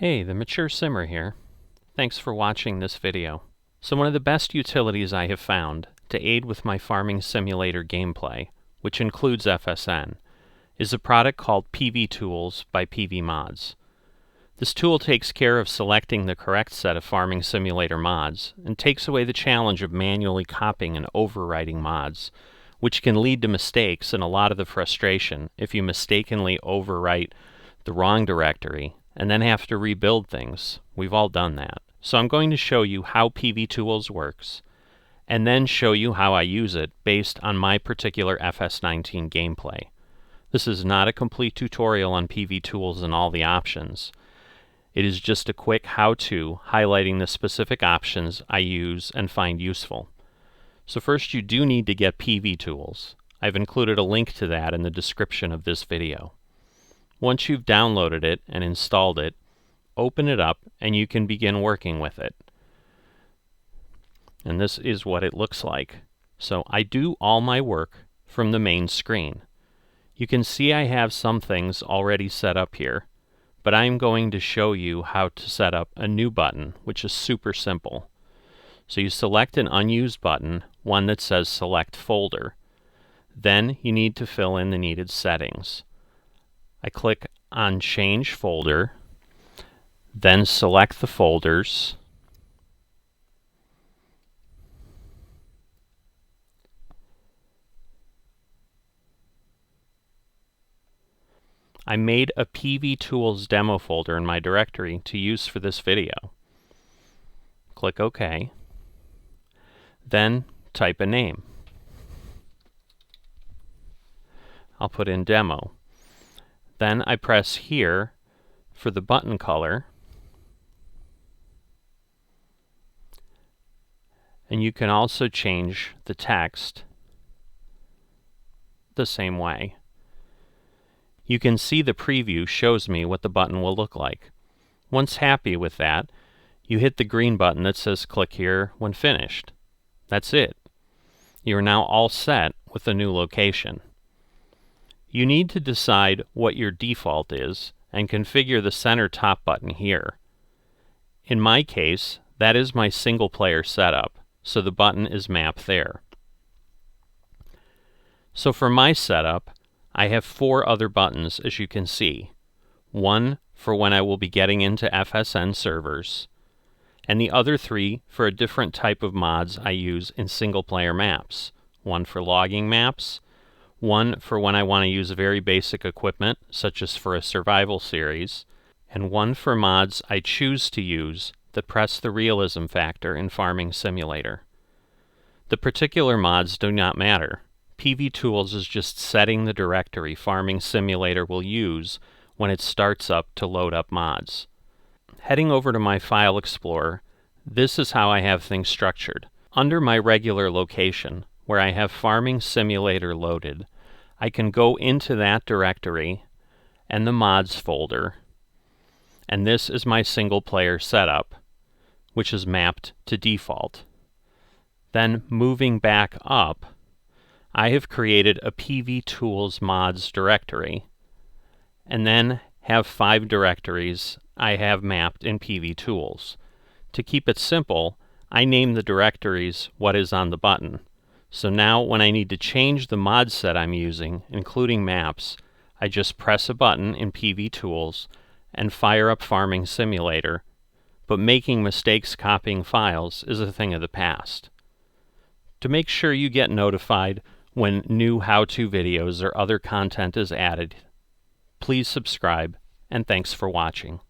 Hey, the Mature Simmer here. Thanks for watching this video. So one of the best utilities I have found to aid with my farming simulator gameplay, which includes FSN, is a product called PV Tools by PV Mods. This tool takes care of selecting the correct set of farming simulator mods and takes away the challenge of manually copying and overwriting mods, which can lead to mistakes and a lot of the frustration if you mistakenly overwrite the wrong directory and then have to rebuild things. We've all done that. So I'm going to show you how PV Tools works, and then show you how I use it based on my particular FS19 gameplay. This is not a complete tutorial on PV Tools and all the options. It is just a quick how-to highlighting the specific options I use and find useful. So first, you do need to get PV Tools. I've included a link to that in the description of this video. Once you've downloaded it and installed it, open it up and you can begin working with it. And this is what it looks like. So I do all my work from the main screen. You can see I have some things already set up here, but I'm going to show you how to set up a new button, which is super simple. So you select an unused button, one that says Select Folder. Then you need to fill in the needed settings. I click on Change Folder, then select the folders, I made a PV Tools demo folder in my directory to use for this video. Click OK. Then type a name. I'll put in Demo. Then I press here for the button color, and you can also change the text the same way. You can see the preview shows me what the button will look like. Once happy with that, you hit the green button that says click here when finished. That's it. You are now all set with the new location. You need to decide what your default is and configure the center top button here. In my case, that is my single player setup, so the button is mapped there. So for my setup, I have 4 other buttons, as you can see. One for when I will be getting into FSN servers, and the other 3 for a different type of mods I use in single player maps. One for logging maps, one for when I want to use very basic equipment, such as for a survival series, and one for mods I choose to use that press the realism factor in Farming Simulator. The particular mods do not matter. PV Tools is just setting the directory Farming Simulator will use when it starts up to load up mods. Heading over to my File Explorer, this is how I have things structured. Under my regular location, where I have Farming Simulator loaded, I can go into that directory and the mods folder, and this is my single player setup, which is mapped to default. Then moving back up, I have created a PV Tools mods directory, and then have 5 directories I have mapped in PV Tools. To keep it simple, I name the directories what is on the button. So now when I need to change the mod set I'm using, including maps, I just press a button in PV Tools and fire up Farming Simulator, but making mistakes copying files is a thing of the past. To make sure you get notified when new how-to videos or other content is added, please subscribe, and thanks for watching.